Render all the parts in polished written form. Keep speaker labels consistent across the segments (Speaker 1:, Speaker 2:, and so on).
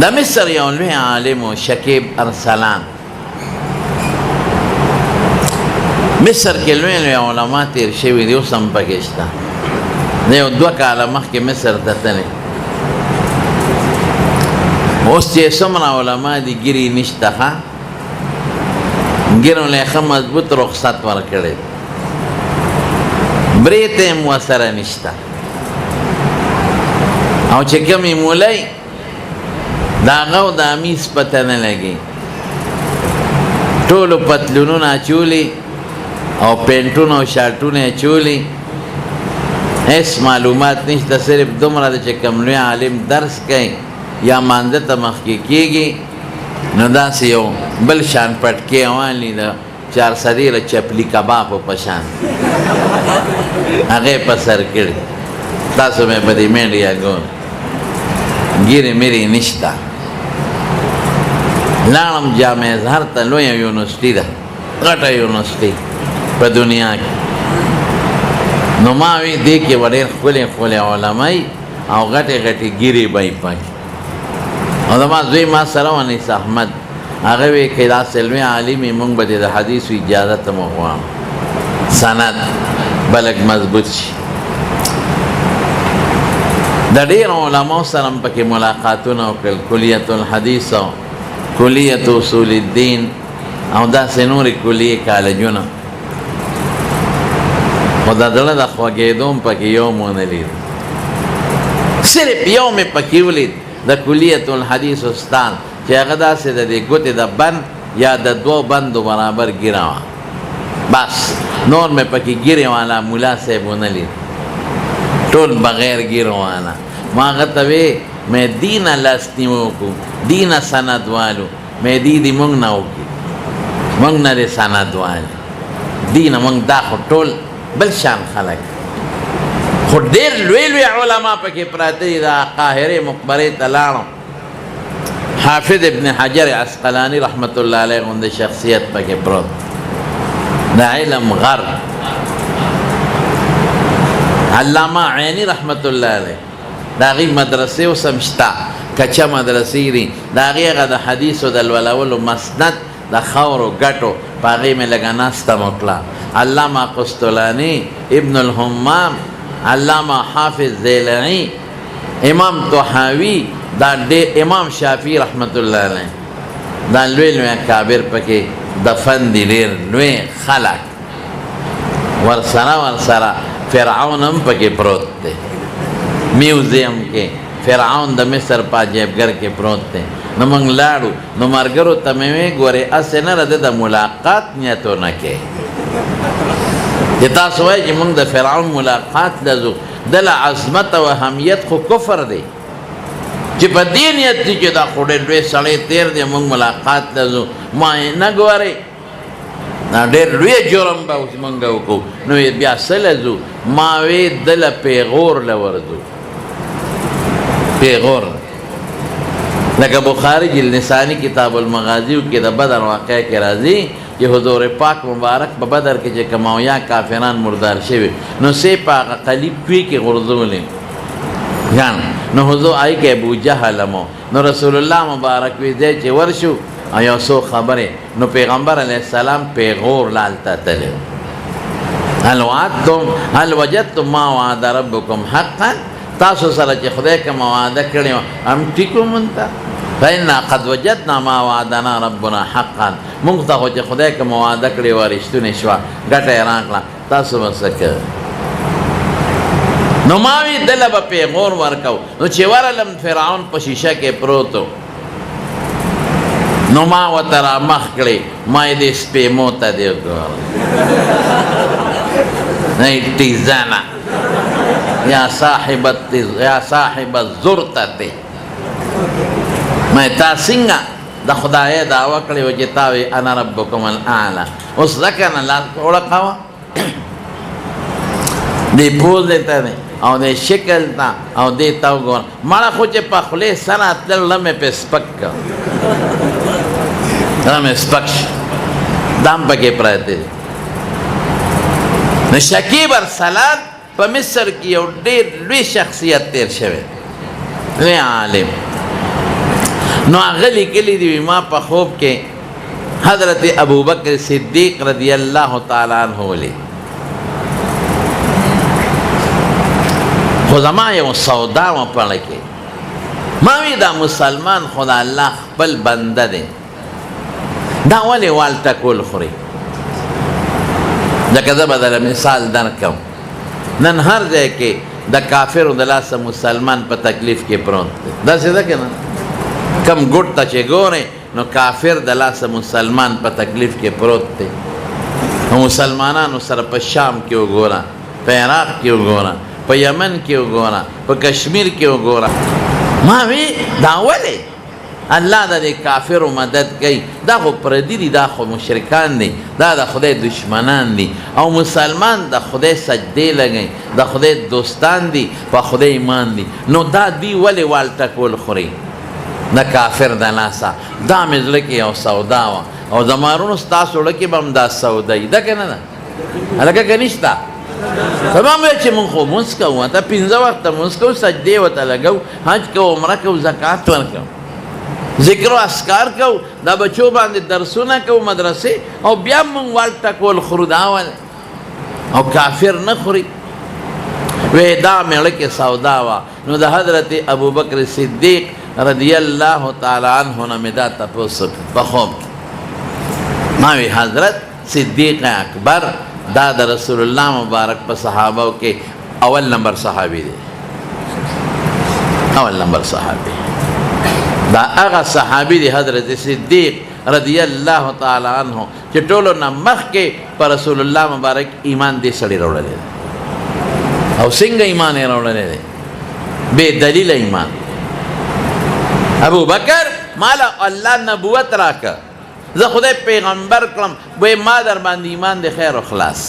Speaker 1: د مصر یو لوی عالم شکیب ارسلان مصر کې لوی لوی علما تیر شوي دي، اوس هم پکې شته. د یو 2 کاله مخکې مصر ته تللی، اوس چې څومره علما دي ګیري نشته، ښه ګیرو له ښه مضبوط رخصت ورکړی، برېت یې ورسره نشته. او چې کوم یې مولی د هغه او د امیس پته نه لګي، ټولو پتلونونه اچولي او پینټونه او شارټونه اچولي، هیڅ معلومات نشته، صرف دومره ده چې کوم لوی عالم درس کوي یا مانځه ته مخکې کېږي نو داسې یو بل شان پټکې اوانلي د 400 له چپلي کبابو په شان هغې په سر کړي. تاسو مې په دې میډیا ګورئ، ګیرې میرې نشته. لاړم جامع اظهر ته، لویه یونیورسټي ده، غټه یونیورسټي په دنیا کې. نو ما وی دې کې به ډېر ښکلې ښکلې علماء او غټې غټې ګیرې به یې پکې. او زما زوی ما سره و انیس احمد، هغه وی که داسې لوی عالم یې موږ به دې د حدیثو اجازه ته مو غواړو، سند به لږ مضبوط شي. د ډېرو علماو سره هم پکې ملاقاتونه وکړل، کلیت الحدیث او کلیت اصول الدین او داسې نورې کلیې کالجونه، خو د زړه د خوږېدو هم پکې یو مو نه لید، صرف یو مې پکې ولید د کلیت الحدیث استاد چې هغه داسې د دې ګوتې د بند یا د 2 بندو برابر ګیره وه، بس نور مې پکې ګیرې والا ملا صاحب ونه لید، ټول بغیر ګیرو والا. ما هغه ته وی مې دینه لاسنیوی وکړو، دینه سند والو، مې دې موږ نه وکړي، موږ نه دی سند والي، دینه موږ دا خو ټول بل شان خلک، خو ډېر لوی لوی علما پکې پراته دي. د قاهرې مقبرې ته لاړم، حافظ ابن حجر عسقلاني رحمت الله علیه غوندې شخصیت پکې پروت، د علم غر. علامه عینی رحمت الله علیه د هغې مدرسې اوس هم شته، کچه مدرسې دي، د هغې هغه د حدیثو د لولولو مسند د خاورو ګټو په هغې مې لږه ناسته وکړه. علامه قسطلاني، ابن الحمام، علامه حافظ زیلعی، امام طحاوي، دا امام شافعي رحمت الله علیه، دا لوی لوی اکابر پکې دفن دي، ډېر لوی خلک. ورسره فرعون هم پکې پروت دی، میوزیم کې فرعون د مصر په عجیبګر کې پروت دی. نو موږ لاړو، نو ملګرو ته مې وی ګورې هسې نه ده د ملاقات نیتونه کې، چې تاسو وایئ چې موږ د فرعون ملاقات له ځو، د له عظمت او اهمیت خو کفر دی، چې په دې نیت دي چې دا خو ډېر لوی سړی تېر دی موږ ملاقات له ځو، ما یې نه ګورئ دا ډېر لوی جرم به اوس موږ وکړو. نو بیا څه له ځو؟ ما وی ده له پیغور له ورځو، پیغور لکه بخاري جلد ثاني کتاب المغازي کې د بدر واقعه کې راځي چې حضور پاک مبارک په بدر کې چې کماویا کافران مردار شوي، نو سی په هغه قلیب کوي کې غورځولې ځان، نو حضور آی کې ابو جهل مو، نو رسول الله مبارک وی دی چې ورشو او یو څو خبرې، نو پیغمبر علیه السلام پیغور لالته تللی، هل وجدتم ما وعد ربکم حقا، تاسو سره چې خدای کومه وعده کړې وه هم ټیکو مونږ ته، فإنا قد وجدنا ما وعدنا ربنا حقا، مونږ ته خو چې خدای کومه وعده کړې وه رښتونې شوه، ګټه یې راکړه، تاسو به څه کوئ؟ نو ما وی دله به پیغور ورکو. نو چې ورلم فرعون په شیشه کې پروت و، نو ما ورته را مخ کړې، ما یې دې سپېمو ته دې وګوره، تیزانه یا صاحب الزرطه، ما تا څنګه د خدای دعوه کړې وه چې تا وی انا ربکم الاعلی، اوس ځکه نه لاس وړقوه دې پوزې ته دی او دې شکل ته او دې ته وګوره، مړه خو چې په خولې سره تلل لمې پې سپک کړه، لمې سپک شي، دا هم پکې پراته دي. نو شکیب ارسلان په مصر کې یو ډېر لوی شخصیت تیر شوی، لوی عالم، نو هغه لیکلي دي ما په خوب کې حضرت ابوبکر صدیق رضی الله تعالی عنہ ولي خو زما یو سودا و پړه کې ما وی دا مسلمان خدا الله خپل بنده دی دا ولې والته کول خوري لکه زه به درله مثال درکم نن هر ځای کې د کافرو د لاسه مسلمان په تکلیف کې پروت دی داسې ده که نه کم ګوټ ته چې ګورې نو کافر د لاسه مسلمان په تکلیف کې پروت دی نو مسلمانانو سره په شام کې وګوره په عراق کې وګوره په یمن کې وګوره په کشمیر کې وګوره ما وی دا ولې الله د دې کافرو مدد کوي دا خو پردي دي دا خو مشرکان دي دا د خدای دشمنان دي او مسلمان د خدای سجدې لګي د خدای دوستان دي په خدای ایمان دي نو دا دی ولې والته کول خوري د کافر د لاسه دا مې زړه کې یو سودا وه او زمارونو ستاسو زړه کې به هم دا سودا وي ده که نه ده هلکه که نشته تمام وی چې مونږ خو مونځ کوو ته پنځه وخته مونځ کوو سجدې ورته لګو حج کوو عمره کوو زکات ورکوو ذکر و اسکار کوو دا بچو باندې درسونه کوو مدرسې او بیا مونږ والته کول خورو دا ولې او کافر نه خوري وی دا مې زړه کې سودا وه نو د حضرت ابوبکر صدیق رضی اللہ تعالی عنہ نے میں دا تپوس بخوب ما وی حضرت صدیق اکبر دا دا رسول اللہ مبارک پا صحابہ کے اول نمبر صحابی دے اول نمبر صحابی دا اغا صحابی دے حضرت صدیق رضی اللہ تعالی عنہ چی ٹولو نمخ کے پا رسول اللہ مبارک ایمان دے سڑی روڑا لے دے او سنگ ایمان روڑا لے دے بے دلیل ایمان ابو بکر مالا اللہ نبوت راکا زه خدای پیغمبر کړم وی ما در باندې ایمان د خیر او خلاص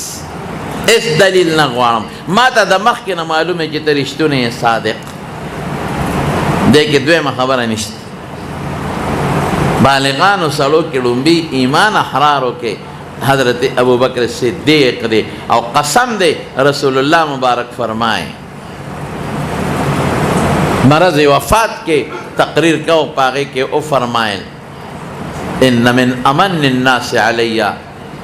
Speaker 1: اس دلیل نه غواړم ما ته د مخکې نه معلومه چې ته رښتونی یې صادق دی کې دویمه خبره نشته بالغانو سړو کې لومبي ایمان احرارو کې حضرت ابوبکر صدیق دی او قسم دی رسول الله مبارک فرمائے مرض وفات کے تقریر کو پاگے کے او فرمائے ان من امن الناس علی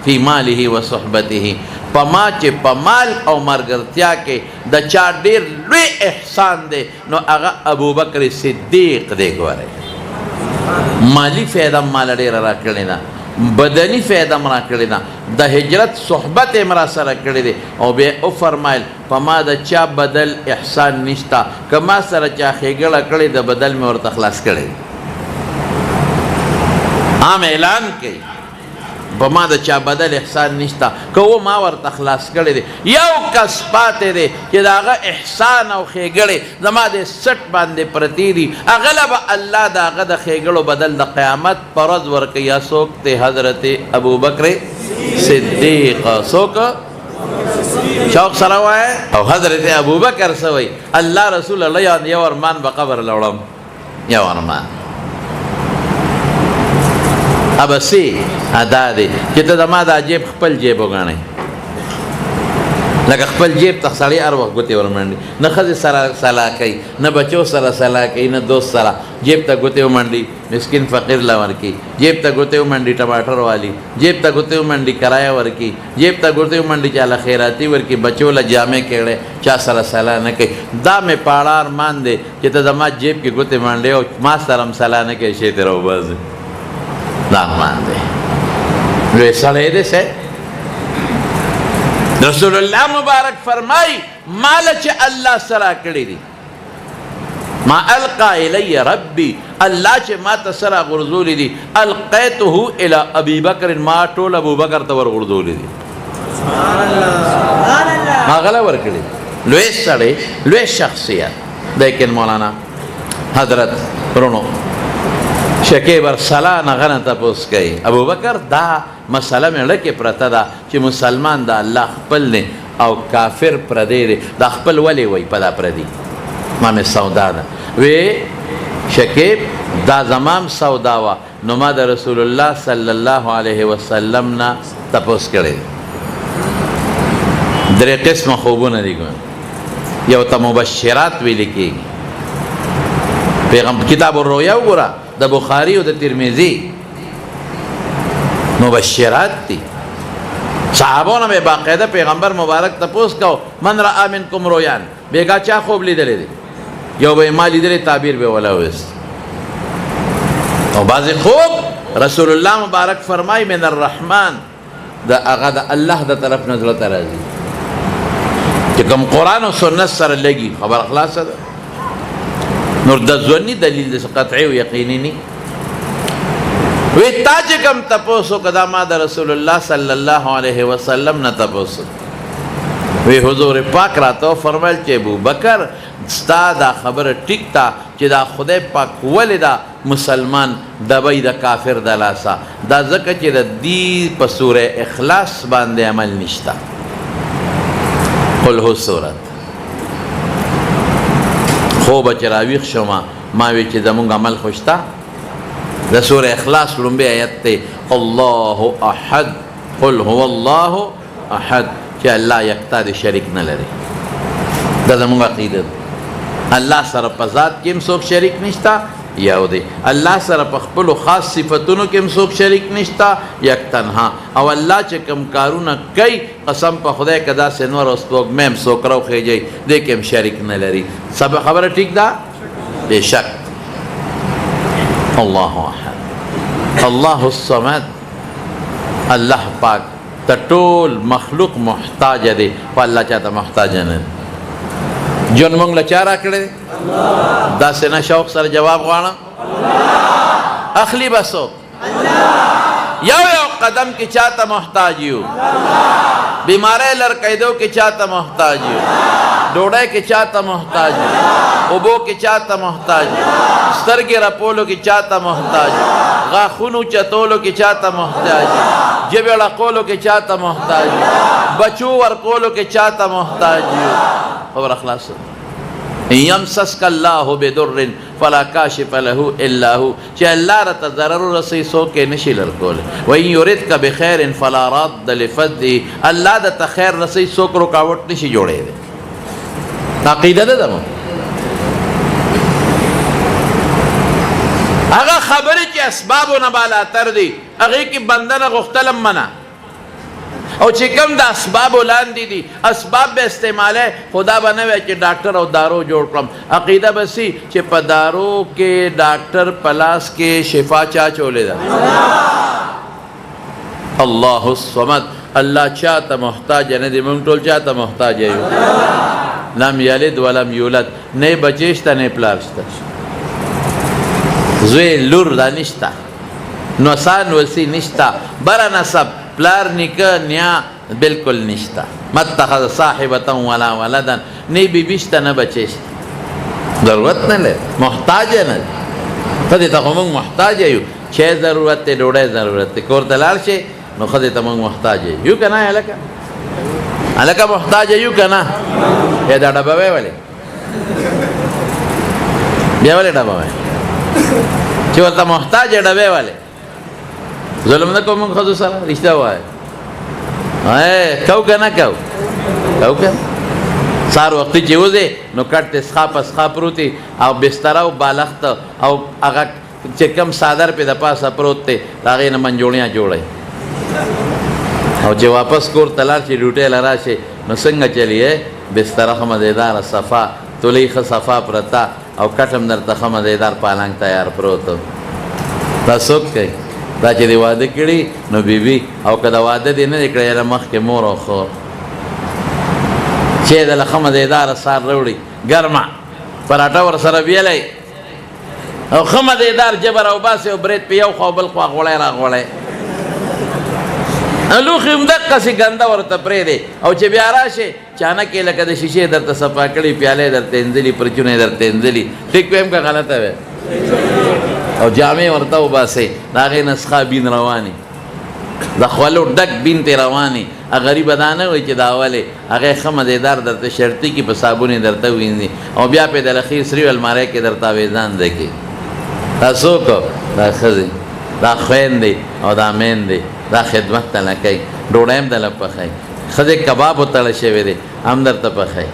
Speaker 1: فی ماله و صحبته پما چه پمال او مرگرتیا کے دا چا دیر لوی احسان دے نو اغا ابوبکر صدیق دے گوارے مالی فیدہ مال دیر را کرنا بدنی فیدہ مرا کرنا دا ہجرت صحبت امرا سر کردے دے او بے او فرمائل پما دا چا بدل احسان نشتا کما سر چا خیگڑا کردے دا بدل میں اور تخلاص کردے عام اعلان کی پما دا چا بدل احسان نشتا کہ وہ ما ور تخلاص کردے یو کس پاتے دے کہ دا اغا احسان او خیگڑے زما دے سٹ باندے پرتی دی اغلب اللہ دا اغا دا خیگڑو بدل دا قیامت پرز ورکیا سوکتے حضرت ابوبکر صدیق سوک شوق سروا ہے او حضرت ابوبکر سوئی اللہ رسول اللہ یو ارمان بقبر لوڑم یو ارمان اب اسی ادا دے چیتا دا ما دا جیب خپل جیب ہوگانے لکه خپل جیب ته سړی هر وخت ګوتې ورمنډي نه ښځې سره سلا کوي نه بچو سره سلا کوي نه دوست سره جیب ته ګوتې ومنډي مسکین فقیر له ورکي جیب ته ګوتې ومنډي ټماټر والی جیب ته ګوتې ومنډي کرایه ورکي جیب ته ګوتې ومنډي چاله خیراتی ورکي بچو له جامې کېړې چا سره سلا نه کوي دا مې پاړه ارمان دی چې ته زما جیب کې ګوتې منډې او ما سره هم سلا نه کوي شی ته راوباسې دا ارمان دی لوی سړی دی سه رسول اللہ مبارک فرمائی مالچ اللہ سرا کڑی دی ما القا الی ربی اللہ چ ما تسرا غرزولی دی القیتہو الى ابی بکر ما ٹول ابو بکر تور غرزولی دی ما غلا ورکڑی لوی سڑے لوی شخصیت لیکن مولانا حضرت رونو شکیب ارسلا نغنه تپوس کوي ابو بکر دا مسئلہ میں لکے پرتا دا چی مسلمان دا اللہ خپل نے او کافر پردے دے دا خپل ولی وی پدا پردی مام سودا دا وی شکیب دا زمام سودا وا نما دا رسول اللہ صلی اللہ علیہ وسلم نا تپوس کرے درے قسم خوبون دیگو یو تا مبشرات وی لکی پیغمبر کتاب الرویا گورا د بخاری او د ترمذی مبشرات دي. صحابونه به باقاعده پیغمبر مبارک تپوس کو من رأى منکم رویان بیگا چا خوب لیدلې دي، یو به ما لیدلې تعبیر به ولا وست او بعض خوب رسول الله مبارک فرمای من الرحمن دا هغه د الله د طرف نزله راځي چې کوم قرآن او سنت سره لګي خبر خلاص ده. نور د ځونی دلیل د قطعي او یقیني نه وی تا چې کوم تپوسو کدا ما د رسول الله صلی الله علیه وسلم نه تپوسو وی حضور پاک راته فرمایل چې ابو بکر ستا دا خبره ټیک تا چې دا خدای پاک ولې دا مسلمان دبی د کافر د لاسه دا ځکه چې د دې په سوره اخلاص باندې عمل نشته. قل هو سورت خوب چې راویښ شوم ما وی چې زمونږ عمل خوشته د سوره اخلاص لومبی آیت ته الله احد قل هو الله احد چې الله یکتا د شریک نه لري. دا زمونږ عقیده الله سره په ذات کې هم څوک شریک نشته یو دی، الله سره په خپلو خاص صفتونو کې هم څوک شریک نشته یک تنها، او الله چې کوم کارونه کوي قسم په خدای که داسې نور او سپوږمۍ هم څوک راوخیږي دې کې هم شریک نه لري. سبا خبره ټیک ده؟ بېشک الله احد الله الصمد الله پاک ته ټول مخلوق محتاج دی خو الله چاته محتاج نه دی. جون مونږ له چا راکړی داسې نه شوق سره جواب غواړم اخلي به څوک یو یو قدم کې چاته محتاج یو، بیماری لړکېدو کې چاته محتاج یو، ډوډۍ کې چاته محتاج یو، اوبو کې چاته محتاج یو، سترګې رپولو کې چاته محتاج یو، غاښونو چتولو کې چاته محتاج یو، ژبې ړقولو کې چاته محتاج یو، بچو ورکولو کې چاته محتاج یو. خبر خلاص. یمسسک الله بدر فلا کاشف له الا هو چې الله رته ضرر رسي څوک یې نشي لرکولی. وان یردک بخیر فلا راد لفضله الله د خیر رسي څوک رکاوټ نشي جوړېدی. عقیده ده زموږ هغه خبرې چې اسبابو نه بالاتر دي هغې کې بنده نه غوښتل هم منع او چې کوم د اسبابو لاندې دي اسباب به استعمالی خدا به نه وی چې ډاکټر او دارو جوړ کړم. عقیده به سي چې په دارو کې ډاکټر په لاس کې شفا چا چولې ده الله الصمد. الله چاته محتاج نه دی، موږ ټول چاته محتاج یو. لم یلد ولم یولد، نه بچی شته نه پلار شته، زوی لور دا نشته، نوسان وسی نشته، بره نسب پلار نیکه نیا بالکل نشته. متخذ صاحبتا ولا ولدا، نه بیبی شته نه بچی شته، ضرورت نه لري، محتاج نه دی. خدای ته خو موږ محتاج یو، چای ضرورت دی، ډوډۍ ضرورت دی، کور ته لاړ شي نو خدای ته موږ محتاج یو که نه هلکه؟ هلکه محتاج یو که نه؟ یا دا ډبه وی ولې بیا ولې ډبه وی چې ورته محتاج یې ډبې ولې؟ ظلم نه کوو موږ ښځو سره؟ رښتیا ووایه کوو که نه کوو؟ کوو که سهار وختي چې وځې نو کټ ته سخا په سخا پروت او بستره او بالښت او هغه چې کوم صادر پې د پاسه پروت دی د هغې نه منجوړیاں جوړی او چې واپس کور ته لاړ شي ډوټۍ له راشي نو څنګه چلی بستره ښه مزېداره صفا تولۍ ښه صفا پرته او کټ هم درته ښه مزېدار پالنګ تیار پروت. دا څوک کوي؟ دا چې دې واده کړي نو بیبي او که د واده دې نه دی کړی یاره مخکې مور او خور چې دله ښه مزېداره سار راوړي ګرمه پراټه ورسره بیلی او ښه مزېدار جبر او باسي او برید په یو خوا بل خوا غوړی را غوړی لوښي هم دقسې ګنده ورته پرېږدې او چې بیا راشې چانکې لکه د شیشې درته صفا کړي پیالې درته انځلي پرچونې درته انځلي ټیک ویم که غلطه وی او جامې ورته وباسئ د هغې نه څخه بین روانې د خولو ډک بین ترې روانې غریبه دا نه وایي چې دا ولې هغې ښه مزېدار درته شرطي کړي په صابون یې درته وینځي او بیا پې د لخي سري المارۍ کې درته اویزان دی کړي. دا څوک دا ښځې دا خویندې او دا میندې دا خدمت ته نه کوي، ډوډۍ هم دله پخوي، ښځې کباب وتړه شوی دی هم درته پخوي.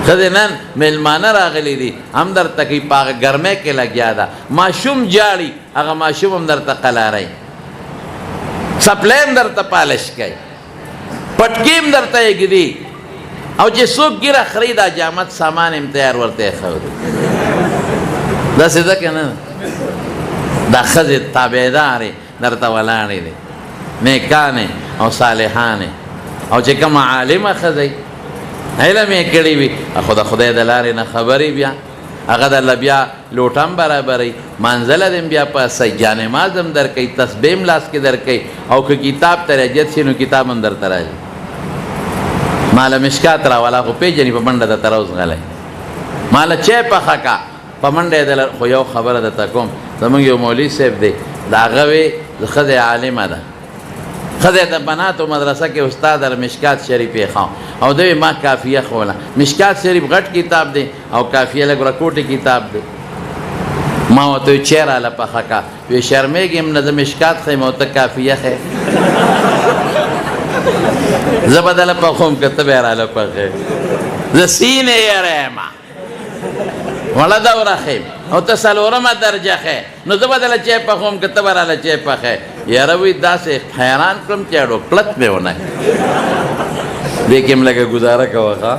Speaker 1: ښځې نن میلمانه راغلی دي هم درته کوي په هغه ګرمۍ کې لګیا ده ماشوم جاړي هغه ماشوم هم درته قلاری څپلی هم درته پالش کوي پټکي هم درته ایږدي او چې څوک ګیره خري دا جامد سامان هم تیار ورته ایښی داسې ده که نه دا ښځې تابعدارې درته ولاړې دي نیکانې او صالحانې او چې کومه عالمه ښځه علم یې کړی وي خو د خدای د لارې نه خبرې بیا هغه درله بیا لوټه هم برابروي منزله دې هم بیا پاسوي جانماز هم درکوي تسبیح هم لاس کې درکوي او که کتاب ته راجت شي نو کتاب هم درته راځي ماله مشکات راوله خو پېژني په منډه درته راوځغلی ماله چای پخه کا په منډه یې دله خو یو خبره درته کوم زمونږ یو مولوي صاحب دی د هغه وی ښځې عالمه ده ښځې د بناتو مدرسه کې استاد در مشکات شریف یې ښه او دوی ما کافیه خوله مشکات شریف غټ کتاب دی او کافیه لږ رکوټې کتاب دی ما ورته وی چای راله پخه کا وی شرمېږي هم نه زه مشکات ښیم او ته کافیه ښې زه به دله پخوم که ته به یې راله پخې زه سینې یری یم وړه دوره ښیم او ته څلورمه درجه ښې نو زه به دله چای پخوم که ته به راله چای پخې یاره وی داسې حیران کړم چې اډو کلت مې ونه دې کې هم لږه ګزاره کوه ښه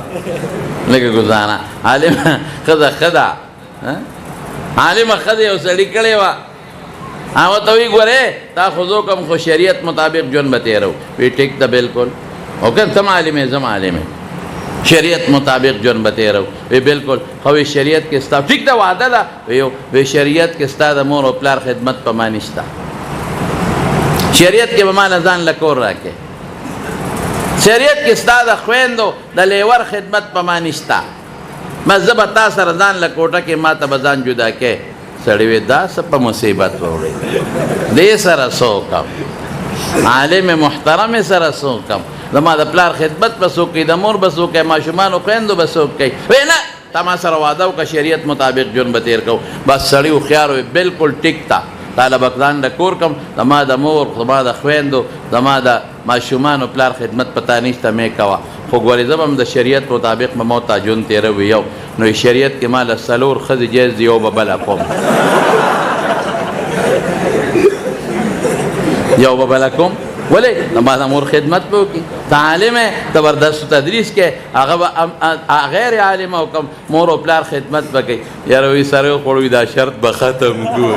Speaker 1: لږه ګزاره عالمه ښځه ښه ده عالمه ښځه یو سړي کړې وه هغه ته وی ګورې تا خو زه کوم خو شریعت مطابق ژوند به تېرو وی ټیک ده بلکل او که ته عالم یې زه عالم یم شریعت مطابق ژوند به تېرو وی بلکل خو وی شریعت کې ستا ټیک ده وعده ده وی شریعت کې ستا د مور او پلار خدمت په ما نشته شریعت کې به ما نه ځان له کور راکې شریعت کې ستا د خویندو د لیور خدمت په ما نشته بس زه به تا سره ځان له کوټه کې ما ته به ځان جدا کې سړی وی دا څه په مصیبت وړی دې سره څه وکړم عالم محترم سره څه وکړم زما د پلار خدمت به څوک کوي د مور به څوک کوي ماشومانو خویندو به څوک کوي وی نه تا ما سره واده وکړه شریعت مطابق ژوند به تېر کوو بس سړي هوښیار وی بلکل ټیک تا تاله به ځان له کور کړم زما د مور زما د خویندو زما د ماشومانو پلار خدمت په تا نشته مې کوه خو ګورې زه به هم د شریعت مطابق به ما ته ژوند تېروي یو نو شریعت کې ما له څلور ښځې جایز دي یو به بله کوم یو به بله کوم ولې زما د مور خدمت به وکړي ته عالم یې ته ور درس و تدریس کې هغه به غیر عالمه وکړم مور او پلار خدمت به کوي یاره وی سره وخوړو دا شرط به ختم کړو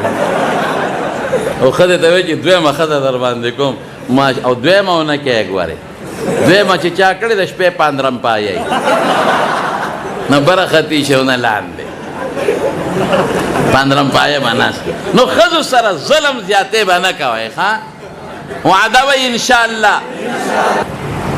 Speaker 1: او ښځې ته وایي چې دویمه ښځه در باندې کوم او دویمه ونه کوې ګورې دویمه چې چا کړې د شپې پاندرم پایئ نه بره ختي شي او نه لاندې پاندرم پایه به ناست نو ښځو سره ظلم زیاتې به نه کوئ ښه وعده وی انشاءالله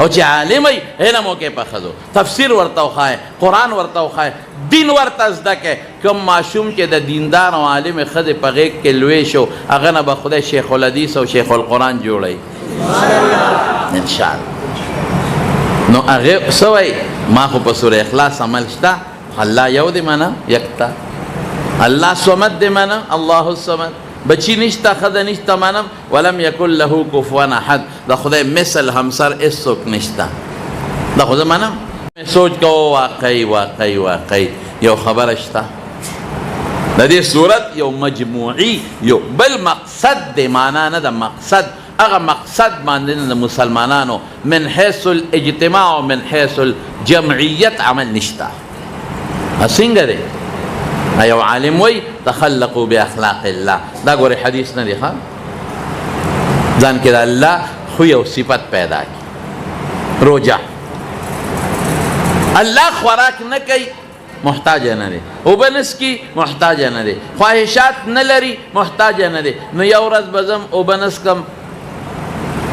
Speaker 1: او چې عالم وي علم وکړئ په ښځو تفسیر ورته وښایئ قرآن ورته وښایئ دین ورته زده کړئ کوم ماشوم چې د دیندار او عالم ښځې په غېږ کې لوی شو هغه نه به خدای شیخ الحدیث او شیخ القرآن جوړوي انشاءالله نو هغې څه وایي ما خو په سوره اخلاص عمل شته الله یو دی منه یکتا الله صمد دی منه الله الصمد بچی نشته ښځه نشته منم ولم یکن له کفوا احد د خدای مثل همسر هېڅوک نشته دا خو زه منم سوچ کوو واقعي یو خبره شته د دې صورت یو مجموعي یو بل مقصد دی معنا نه د مقصد هغه مقصد باندې د مسلمانانو من حیث الاجتماع او من حیث الجمعیت عمل نشته څنګه دی یو عالم وی تخلقوا باخلاق الله دا ګورې حدیث نه دی ښه ځان کې د الله خو یو صفت پیدا کړي روجه الله خوراک نه کوي محتاج نه دی اوبه نسکي محتاج نه دی خواهشات نه لري محتاج نه دی نو یو ورځ به ځم اوبه نسکم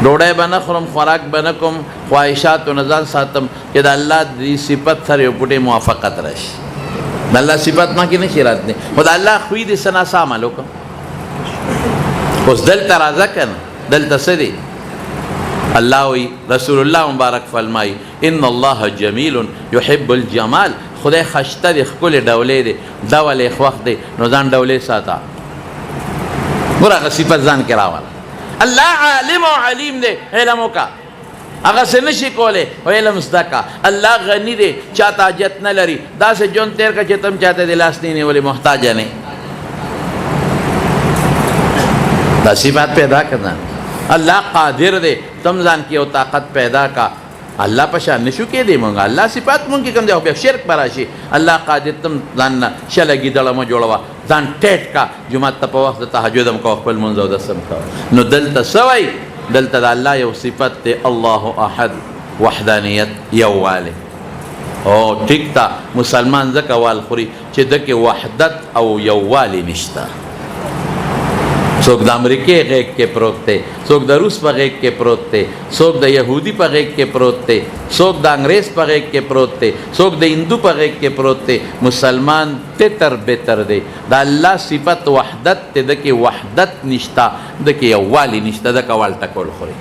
Speaker 1: ډوډۍ به نه خورم خوراک به نه کوم خواهشاتو نه ځان ساتم چې د الله دې صفت سره یو پټې موافقت راشي د الله صفت ما کې نشي راتلی خو د الله خوی دې څه ناسا عمل وکړم اوس دلته راځه که نه دلته څه دی الله وی رسول الله مبارک فرمایي ان الله جمیل یحب الجمال خدای خشته دی ښکلې ډولې دی ډول یې خوښ دی نو ځان ډولې ساته ګوره هغه صفت ځان کې راوله الله عالم او علیم دی علم وکړه هغه څه نشي کولی او علم زده کا الله غني دی چاته حاجت نه لري داسې ژوند تېر کړه چې تم چاته د لاس نه نیولې محتاجه نه دا صفات پیدا کړه الله قادر دی تم ځان کې یو طاقت پیدا کا الله په شان نشو کې دی مونږ الله صفات مونږ کې کوم دی او بیا شرک به راشي الله قادر تم ځان نه شله ګیدړه مه جوړوه ځان ټیټ کا جومات ته په وخت د تهجد هم کوه خپل لمونځ اودس هم کوه نو دلته څه وایي دلته د الله یو صفت دی الله احد وحدانیت یووالی او ټیک تا مسلمان ځکه وال خوري چې دکې وحدت او یووالی نشته څوک د امریکې غیږ کې پروت دی څوک د روس په غیږ کې پروت دی څوک د یهودي په غیږ کې پروت دی څوک د انګریز په غیږ کې پروت دی څوک د هندو په غیږ کې پروت دی مسلمان تتر بتر دی د الله صفت وحدت دی دکې وحدت نشته دکې یووالی نشته دکه وال ټکول خوري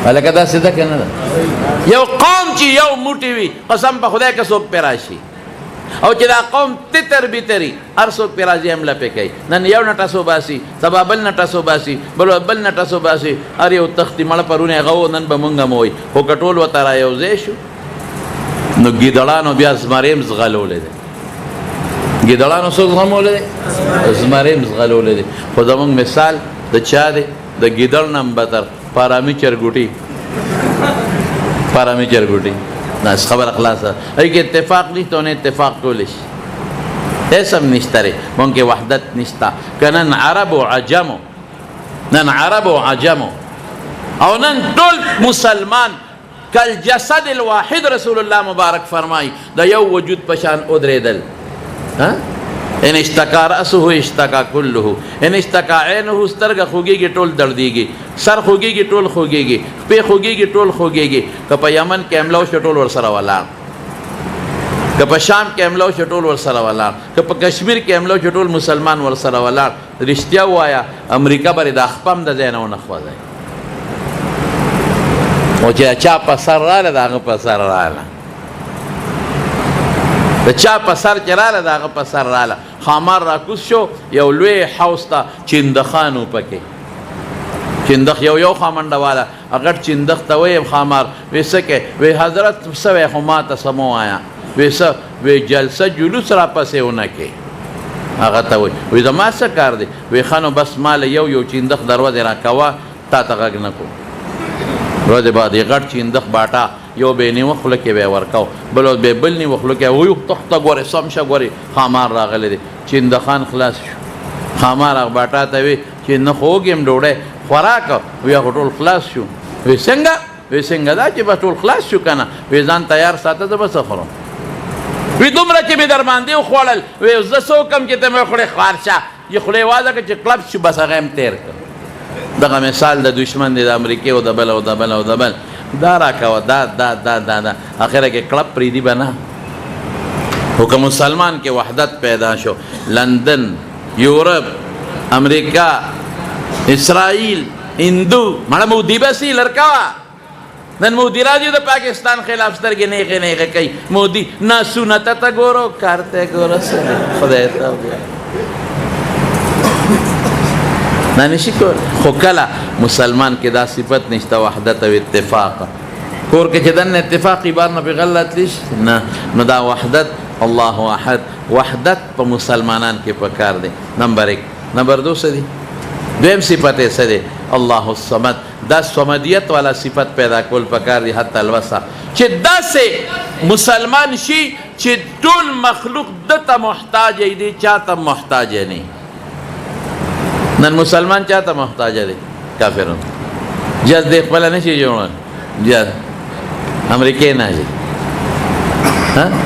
Speaker 1: هلکه داسې ده که نه ده یو قوم چې یو موټی وي قسم په خدای که څوک پرې راشي او چې دا قوم تتر بتري هر څوک پرې راځي حمله پې کوي نن یو نه ټسو باسي سبا بل نه ټسو باسي بل نه ټسو باسي هر یو تختې مړه پرونه هغه و نن به مونږ هم وایي خو که ټول ورته را یو ځای شو نو ګیدړانو بیا زمری هم زغلولی دی ګیدړانو څوک زغمولی دی زمری هم زغلولی دی خو زمونږ مثال د چا دی د ګیدړ نه هم بتر پارامي چرګوټي پارامي چرګوټي ناس خبر خلاصه ای کې اتفاق نشته نه اتفاق کولی شي ایسا هم نشته ری مونږ کې وحدت نشته که نن عرب و عجمو نن عرب و عجمو او نن ټول مسلمان کل جسد الواحد رسول الله مبارک فرمای د یو وجود پشان ادریدل ان اشتکا رأسه اشتکا کله ان اشتکا عینه سترګه خوږیږي ټول دردیږي سر خوږیږي ټول خوږیږي پې خوږیږي ټول خوږیږي که په یمن کې حمله وشوه ټول ورسره ولاړ که په شام کې حمله وشوه ټول ورسره ولاړ که په کشمیر کې حمله وشوه ټول مسلمان ورسره ولاړ رښتیا ووایه امریکا به د خپه هم د ځای نه ونه خوځوي او چې چا په سر راله د هغه په سر راله د چا په سر چې راله د هغه په سر راله خامار راکوز شو یو لوی حوض ته چندخان و پکې چندخ یو خامنډه والا اگر چندخ ته ویم خامار وی څه کې وی حضرت څه وی خو ما ته څه مه وایه وی څه وی جلسه جلوس را پسې ونه کې هغه ته وی زما څه کار دی وی ښه نو بس ما له یو چندخ دروازې را کوه تا ته غږ نه کوم ورځې بعد یې غټ چندخ باټا یو به یې نیوه خوله کې به یې ورکو بل به یې بل نیوه خوله کې ویو تخته ګورې سم شه ګورې خامار راغلی دی چندخان خلاص شو خامار هغه باټا ته وی چې نه خو وږیم ډوډۍ خوراک وی هغه ټول خلاص شو وی څنګه وی څنګه دا چې بس ټول خلاص شو که نه وی ځان تیار ساته زه به څه خورم وی دومره چې مې در باندې وخوړل وی زه څه وکړم چې ته مې وخوړې خوار شه یې خولې وازه کړه چې کلب شو بس هغه هم تېر کړ دغه مثال د دشمن دی د امریکې او د بل او د بل او د بل دا را کوه دا اخره کې کلب پریدي به نه خو که مسلمان کې وحدت پیدا شو لندن یورپ امریکا اسرائیل هندو مړه مودي بسي لړکوا نن مودي راځي د پاکستان خلاف سترګې نیغه کوي مودي نه سنت ته ګورو کارته ګورو خدای ته نه نشي کول خو کله مسلمان کې دا صفت نشته وحدت او اتفاق کور کې چې دنه اتفاقی بار نه بغلط لیش نه نو دا وحدت الله احد وحدت په مسلمانان کې پکار دی نمبر 1 نمبر 2 څه دی دویم صفت یې څه دی الله الصمد دا صمدیت والا صفت پیدا کول پکار دی حتی الوسع چې داسې مسلمان شي چې ټول مخلوق دته محتاج دی چاته محتاج نه نن مسلمان چاته محتاج دی کافرون جز دی خپل نشي جوړول جز امریکای نه دی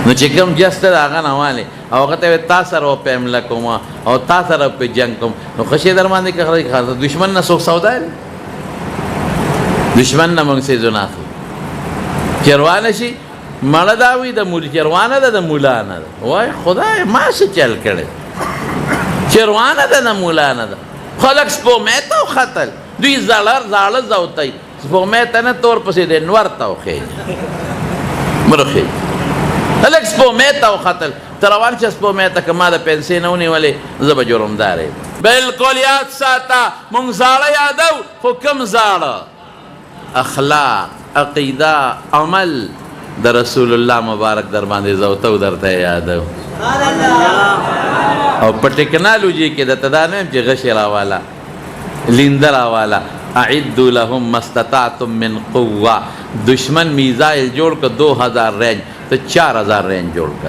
Speaker 1: نو چې کوم جسته هغه نه والی او هغه ته تا سره په حمله کوم او تا سره په جنګ کوم نو خوشي در باندې کوي دشمن نه څوک سودا دی دشمن نه موږ څه زونه اخلو چروانه شي مړه دا وي د مول چروانه ده د مولا نه ده وای خدای ما څه چل کړی چروانه ده د مولا نه ده خلق سپومې ته وختل دوی زاړه زوتی سپومې ته نه تور پسې دی نور ته وخېږي مرخېږي هلک سپومې ته وختل ته روان شه سپومې ته که ما د پیسې نه ونیولې زه به جرمدار یم بلکل یاد ساته مونږ زاړه یادو خو کوم زاړه اخلاق عقیده عمل د رسول الله مبارک در باندې زوته درته یادو او په ټکنالوژي کې د تدانم چې غش راواله لیندر راواله اعدوا لهم ما استطعتم من قوه دشمن میزایل جوړ ک 2000 رینج ته 4000 رینج جوړ ک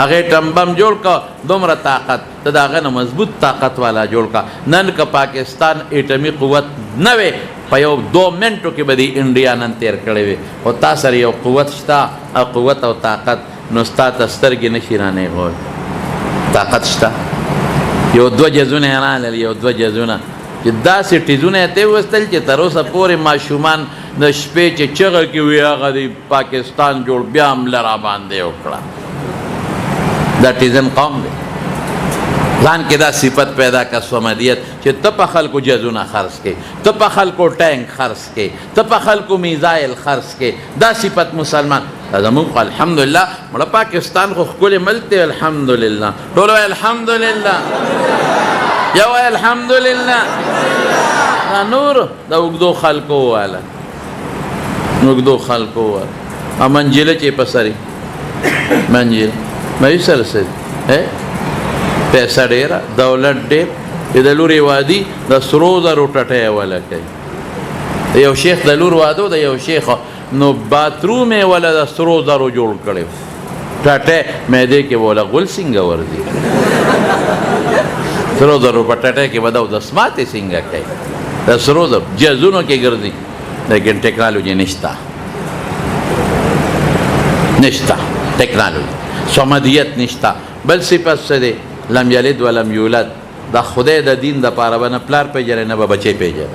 Speaker 1: هغه ټمبم جوړ ک دومره طاقت ته داغه مضبوط طاقت والا جوړ ک نن ک پاکستان ایټمی قوت نه وي په یو 2 منټو کې به د انډیا نن تیر کړی وي او تاسو یو قوت شته او قوت او طاقت نو ستاسو سترګې نشي رانه غوړ طاقت شته یو 2 جزونه رانه یو 2 جزونه چې داسې ټیزونه ته وستل چې تر اوسه پورې ماشومان د شپې چې چغه کې وي هغه د پاکستان جوړ بیا هم لرا باندې وکړه دا ټیزن قوم دی ځان کې دا صفت پیدا کا سومدیت چې ته په خلکو جزونه خرڅ کې ته په خلکو ټینک خرڅ کې ته په خلکو میزایل خرڅ کې دا صفت مسلمان زموږ الحمدلله مړه پاکستان خو ښکلی ملک دی الحمدلله ټول وایي الحمدلله یا وایي الحمدلله دا نور د اوږدو خلکو واله اوږدو خلکو واله منجله چې په سرې منجله مې سره سرې پیسه ډېره دولت ډېر د لورې وادي د سرو زرو ټټۍ وله کوي یو شیخ د لور واده د یو شیخ نو باتروم یې وله د سرو زرو جوړ کړی ټټۍ معدې کې وله غول څنګه ورځي سرو زرو په ټټۍ کې به د دسماتې څنګه کوي د سرو زرو جزونو کې ګرځي لیکن ټیکنالوژي نشته ټیکنالوژي صمدیت نشته بل صفت څه دی لم یلد ولم یولد دا خدای د دین د پاره به نه پلار پیژنې نه به بچی پیژنې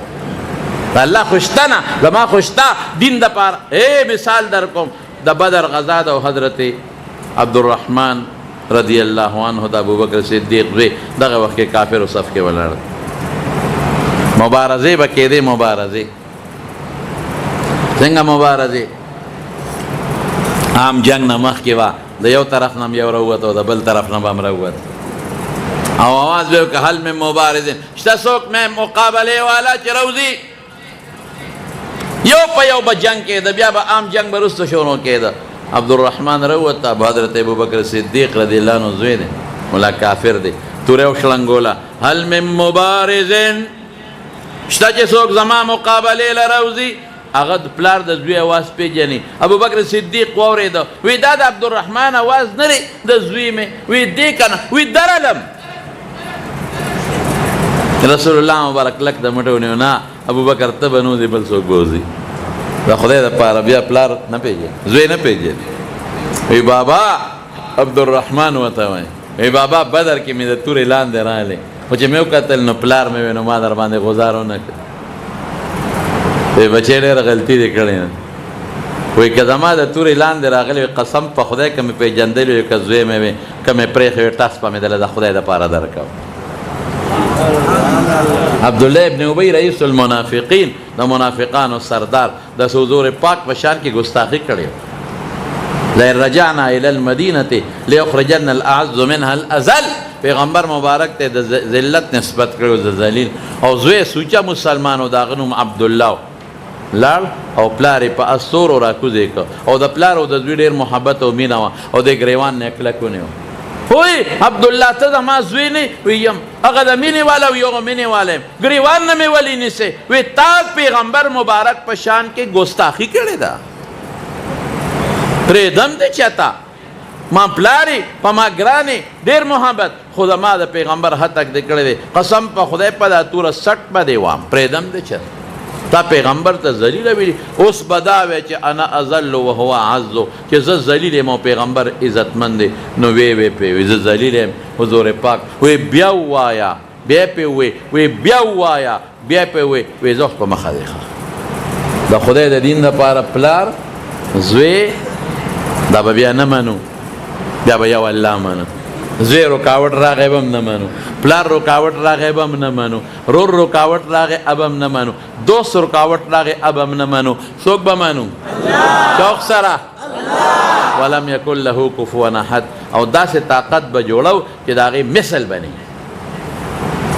Speaker 1: الله خوشته نه زما خوشته دین د پاره مثال در کوم د بدر غزا د حضرت عبدالرحمن رضی الله عنه د ابوبکر صدیق وی دغه وخت کې کافر او صف کې ولاړ مبارزه به کېدې مبارزه څنګه مبارزه عام جنگ نه مخکې وا د یو طرف نه یو راووت او د بل طرف نه هم راووت او آواز به که حل من مبارزین شته څوک مې مقابله والا چې روزي یو په یو به جنگ کېده بیا به عام جنگ به وروسته شروع کېده عبدالرحمن راووت حضرت ابوبکر صدیق رضی الله عنه زوی دی مولا کافر دی توره وشلنګوله هل من مبارزین شته چې څوک زما مقابلې له روزي هغه د پلار د زوی اواز پیژني ابوبکر صدیق واورېده وی دا د عبدالرحمن اواز نه دی د زوی مې وی دی که نه وی درلم رسول الله مبارک لک د مټو ونیو نه ابوبکر ته به نو دی بل څوک به وځي د خدای دپاره بیا پلار نه پیژني زوی نه پیژني وی بابا عبدالرحمن ورته وایي وی بابا بدر کې مې د تورې لاندې راغلی خو چې مې وکتل نو پلار مې وی نو ما در باندې غزار ونه کړ وی بچی ډېره غلطي دې کړې نه وی که زما د تورې لاندې راغلی وي قسم په خدای که مې پېژندلی وي که زوی مې وي که مې پرېښی وي ټس به مې دله د خدای دپاره درکوم عبدالله ابن ابی رئیس المنافقین د منافقانو سردار د حضور پاک په شان کې ګستاخي کړې لئن رجعنا الى المدینة لیخرجن الاعز منها الازل پیغمبر مبارک ته د ذلت نسبت کړو د ذلیل او زوی سوچا مسلمانو داغه نوم عبدالله لاړ او پلار یې په اسطورو راکوزې کړ او د پلار او د زوی ډېر محبت او مینه وه او د ګریوان نه کلک ونیو وی عبدالله ته زما زوی نه ویم هغه د مینې والا وي هغه مینې والا یم ګریوان نه مې ولې نیسې وی تا پیغمبر مبارک په شان کې ګستاخي کړې ده پرېږدم دې چاته ما پلاری په ما ګرانې ډېر محبت خو زما د پیغمبر هتک دې کړی دی قسم په خدای په دا توره سټ به دې وام پرېږدم دې چاته تا پیغمبر ته ذلیله ویلي اوس به دا وی چې انا اذل وهو اعز چې زه ذلیل یم او پیغمبر عزتمند دی نو وی پې وی زه ذلیل یم حضور پاک وی بیا ووایه بیا پې وی بیا ووایه بیا پې وی زه په مخه دی د خدای د دین دپاره پلار زوی دا به بیا نه منو بیا به یو الله منو زوی رکاوټ راغی به هم نه منو پلار رکاوټ راغی به هم نه منو رور رکاوټ راغی اب هم نه منو دوست رکاوټ راغی اب هم نه منو څوک به منو شوق سره ولم یکن له کفوا احد او داسې طاقت به جوړو چې د هغې مثل به نه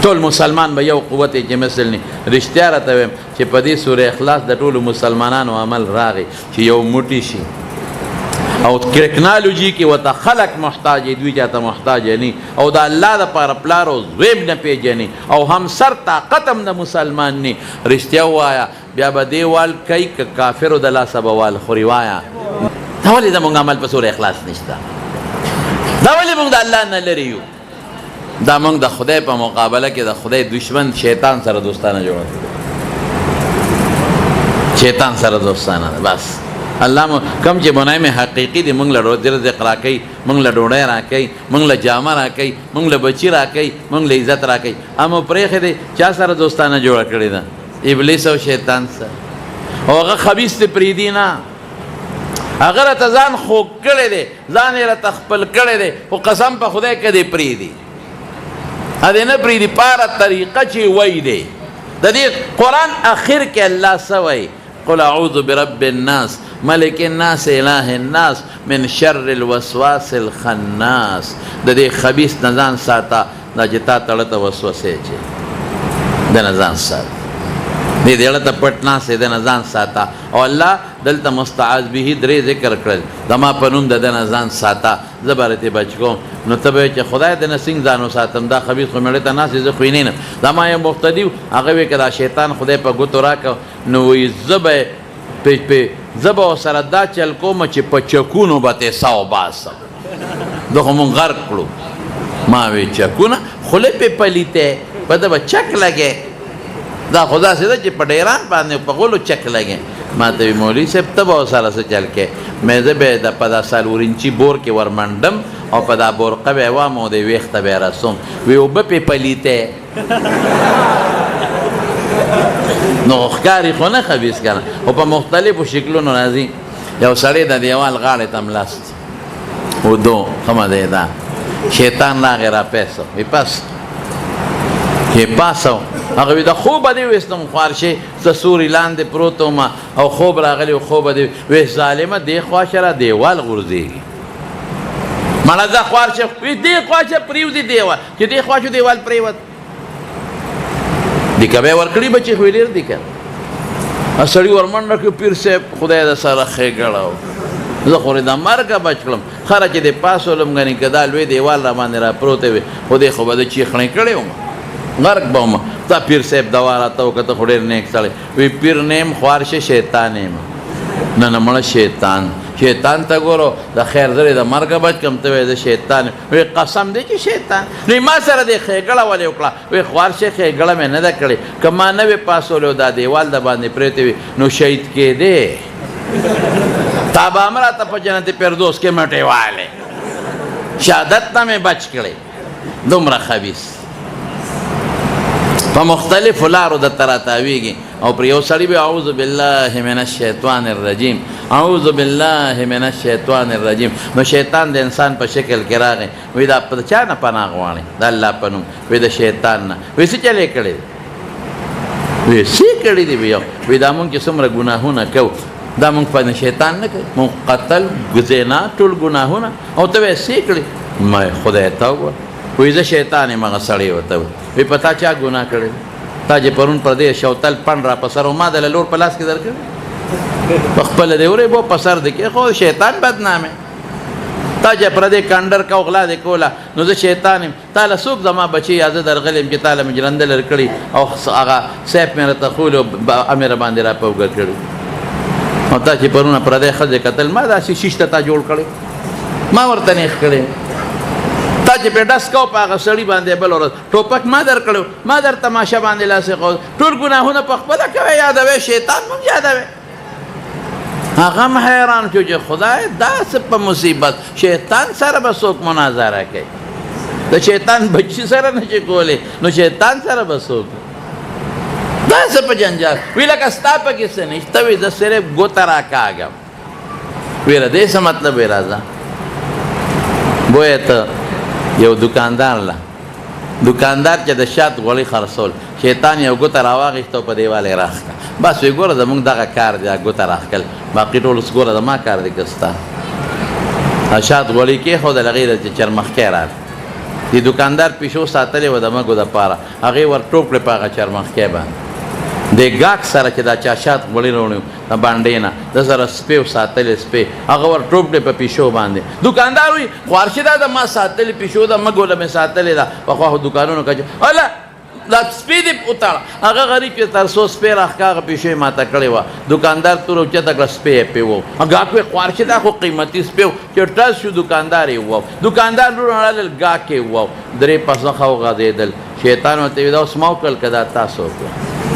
Speaker 1: ټول مسلمان به یو قوت چې مثل ني رښتیا راته وایم چې په دې سورې اخلاص د ټولو مسلمانانو عمل راغی چې یو موټی شي او ټیکنالوژي کې ورته خلق محتاج دوی چاته محتاج نه او د الله دپاره پلار او زوی نه پیژني او هم سر طاقت هم د مسلمان نه رښتیا ووایه بیا به دې وال کوي که کافرو د لاسه به وال خوري وایه دا ولې زموږ عمل په سورې اخلاص نشته دا ولې موږ د الله نه لرې یو دا موږ د خدای په مقابله کې د خدای دشمن شیطان سره دوستانه جوړه شیطان سره دوستانه بس الله کم چې بنای مې حقیقي دی موږ له رزق راکوي موږ له ډوډۍ راکوي موږ له جامه راکوي موږ له بچي راکوي موږ له عزت راکوي اما پرېښې دی چا سره دوستانه جوړه کړې ده ابلیس او شیطان سره او هغه خبیث دی پرېږدي نه هغه راته ځان خوږ کړی دی ځان یې راته خپل کړی دی خو قسم په خدای که دی پرېږدي هدې نه پرېږدي پاره طریقه چې وی دی د دې قرآن اخر کې الله څه وایي قل اعوذ برب الناس ملک الناس اله الناس من شر الوسواس الخناس د دې خبیث نه ځان ساته دا چې تا تړه ته وسوسې چې د نه ځان ساته دې اړه ته پټ ناستې د نه ځان ساته او الله دلته مستعاذ به درې ذکر کړل زما په نوم د ده نه ځان ساته زه به رتې بچ کوم نو ته به چې خدای د نه څنګه ځان وساتم دا خبیث خو مېړه ته ناست زه خو یې نه یم زما یو مقتدي و هغه وایي که دا شیطان خدای په ګوتو راکړه نو وایي زه به ورسره دا چل کوم چې په چکونو به ترې سا وباسم ده خو مونږ غرق کړو ما وی چکونه خولې پې پلیته په ده به چک لګې دا خو داسې ده چې په ډیران باندې په غولو چک لګې ما ته وي مولوي صاحب ته به ورسره څه چل کې مې زه به په دا څلورینچي بور کې ورمنډم او په دا بورقه به یې وام او د ویښته به یې رسوم وی اوبه پې پلیته نو ښکاري خو نه خبیث که نه خو په مختلفو شکلونو راځي یو سړی د دیوال غاړې ته ملاست ودو ښه مده ده شیطان راغی راپیسو وی پس چې پاسو هغه وی د خوبه دې ویستم خوارشې زه سوري لاندې پروت وم او خوب راغلی و خوبه دې وی ظالمه دې خوا شه را دیوال غورځېږي مړه زه خوارشې وی دې خوا شه پرېوځي دیوال چې دې خوا شو دیوال پرېوت دې که به یې ورکړي بچې خو یې ډېر دي که سړي ورمنډه کړي پیر صاحب خدای د سره ښېګړه زه خو د مرګه بچ کړم خره چې د پاسولم ګنې که دا لوی دیوال را باندې را پروتی وي خو دې خو به د چیخڼې کړی وم غرق به وم دا پیر صاحب دوا راته وکړه ته خو ډېر نیک سړی وی پیر نیم خوار شه شیطان یم نه نه مړه شیطان ته ګورو د خیر زرې د مرګه بچ کړم ته وایې زه شیطان یم وی قسم دی چې شیطان نو ما سره دې ښېګړه ولې وکړه وی خوار شه ښېګړه مې نه ده کړې که ما نه وې پاسولی دا دیوال د باندې پرېتی وي نو شهید کېدې تا به هم راته په جنت فردوس کې مټې والې شهادت نه مې بچ کړې دومره خبیث په مختلفو لارو درته راتاویږي او پر یو سړي به اعوذ بالله من الشیطان الرجیم اعوذ بالله من الشیطان الرجیم نو شیطان د انسان په شکل کې راغی وی دا په چا نه پناه غواړي د الله په نوم وی د شیطان نه وی څه چلې کړی وی څه کړی دی بیا وی دا مونږ چې څومره ګناهونه کوو دا مونږ په شیطان نه کوي مونږ قتل زنا ټول ګناهونه او ته وی څه کړی ما خدای ته وګوره وی زه شیطان یم هغه سړی ورته وی په تا چا ګناه کړی تا چې پرون پر دې شوتل پڼ را په سر او ما د لور په لاس کې درکړی په خپله دې ورې په سر دې کې خو شیطان بدنامې تا چې پر دې کنډر کا غلا دې کوله نو زه شیطان یم تا له څوک زما بچي یا زه درغلی یم چې تا له مې جرنده لر کړي او هغه سیف مې راته خولي او امیر باندې را په اوږه کړي او تا چې پرونه پردی ښځې کتل ما داسې شیش ته تا جوړ کړی ما ورته نیخ کړی تا چې پې ډس کو په هغه سړي باندې بل ورځ ټوپک ما در کړی ما در تماشه باندې لاسې قوس ټول ګناهونه په خپله کوې یادوې شیطان مونږ یادوې هغه هم حیران شو چې خدای داسې په مصیبت شیطان سره به څوک مناظره کوي د شیطان بچي سره نه چې کولی نو شیطان سره به څوک داسې په جنجال وی لکه ستا پکې څه نشته وي زه صرف ګوته راکاږم ویره دې څه مطلب وی راځه بویه ته یو دکاندار چې د شات غوړي خرڅول شیطان یو ګوته راواغېسته او په دیوال یې راښ کړه بس وی ګوره زمونږ دغه کار دی ګوته راښکل باقي ټول اوس ګوره زما کار دی که ستا شات غوړي کېښودل هغې ته چې چرمخکی راغی دی دکاندار پیشو ساتلې و د مګو د پاره هغې ور ټوپ کړې په هغه چرمخکۍ باندې د ګاک سره چې دا چاشات غوړي راوړي د باندې نه د سره سپی ساتلې سپی هغه ور ټوپ کړې په پیشو باندې دکاندار وایي خوارشي دا د ما ساتلې پیشو د مګو له مې ساتلې ده پخوا خو دکانونو که اله دا سپی دې وتاړه هغه غریب چې تر څو سپی راښکاغه پیشو یې ماته کړې وه دکاندار تور اوچته کړه سپی یې پې وو ګاک وایي خوارشي دا خو قیمتي سپی و چې ټس شو دکاندار یې وو دکاندار وروړل ګاک یې وو درې پسخه وغځېدل شیطان ورته وي دا اوس ما وکړل که دا تاسو وکړه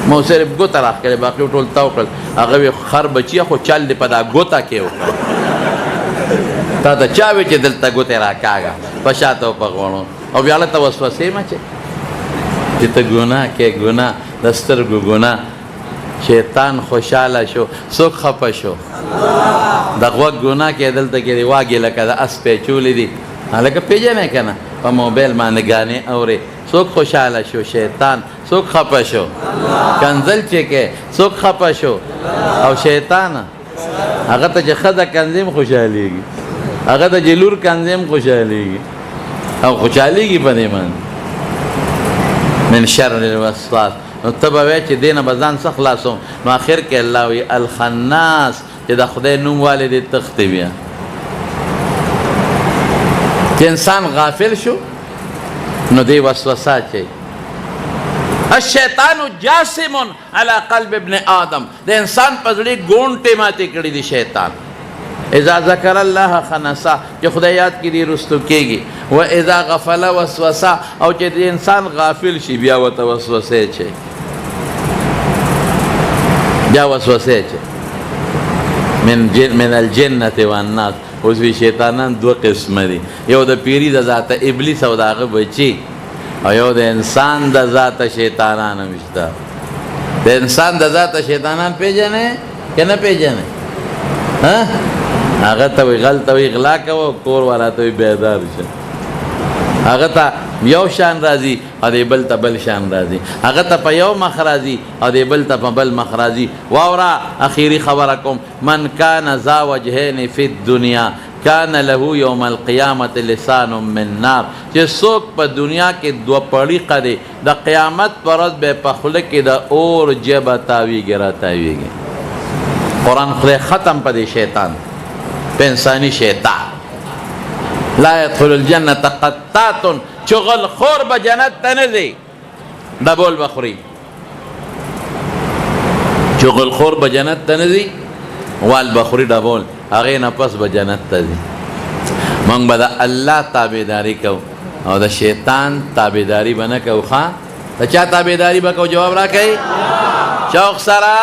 Speaker 1: ما صرف ګوته راښکلې باقي ټول تا وکړل هغه وی خر بچیه خو چل دې په دا ګوته کې وکړه تا ته چا وی چې دلته ګوتې راکاږه په شاته و په غوڼو او بیا هلته وسوسې مچې چې ته ګناه کې ګناه د سترګو ګناه شیطان خوشحاله شو څوک خفه شو د غوږ ګناه کې دلته کې دی واګې لکه د اس پیچولې دي هلکه پېژنې که نه په موبایل باندې ګانې اورې څوک خوشحاله شو شیطان څوک خفه شو کنزل چې کې څوک خفه شو او شیطان هغه ته چې ښځه کنځي هم خوشحالېږي هغه ته چې لور کنځي هم خوشحالېږي او خوشحالېږي په دې باندې من شر الوسواس نو ته به وایې چې دې نه به ځان څه خلاصوم نو آخر کې الله وایي الخناس چې د خدای نوم والې دې تښتې بیا چې انسان غافل شو نو دې وسوسه اچوي الشیطان جاسم علی قلب ابن آدم د انسان په زړه ګونټې ماتې کړي دي شیطان اذا ذکر الله خنسا چې خدای یاد کړي رستو کېږي و اذا غفل وسوسه او چې انسان غافل شي بیا ورته وسوسې اچوي بیا وسوسې اچوي من الجنة والناس اوس وی شیطانان دوه قسمه دي یو د پیری د ذاته ابلیس او د هغه بچي او یو د انسان د ذاته شیطانان هم شته د انسان د ذاته شیطانان پېژنې که نه پېژنې هغه ته وایي غل ته وایي غلا کوه کور والا ته وایي بیدار شه هغه ته یو شان راځي او د بل ته بل شان راځي هغه ته په یو مخ راځي او د بل ته په بل مخ راځي واوره اخیری خبره کوم من کان ذا وجهین فی الدنیا کان له یوم القیامت لسان من نار چې څوک په دنیا کې دوه پړیقه دی د قیامت پر ورځ به په خوله کې د اور ژبه تاویږي راتاویږي قرآن خدای ختم په دې شیطان په انساني شیطان لا يدخل الجنة قطات چغل خور به جنت ته نه ځي ډبول به خوري چغل خور به جنت ته نه ځي وال به خوري ډبول هغې نه پس به جنت ته ځي موږ به د الله تابعداري کوو او د شیطان تابعداري به نه کوو ښه د چا تابعداري به کوو جواب راکوئ شوق سره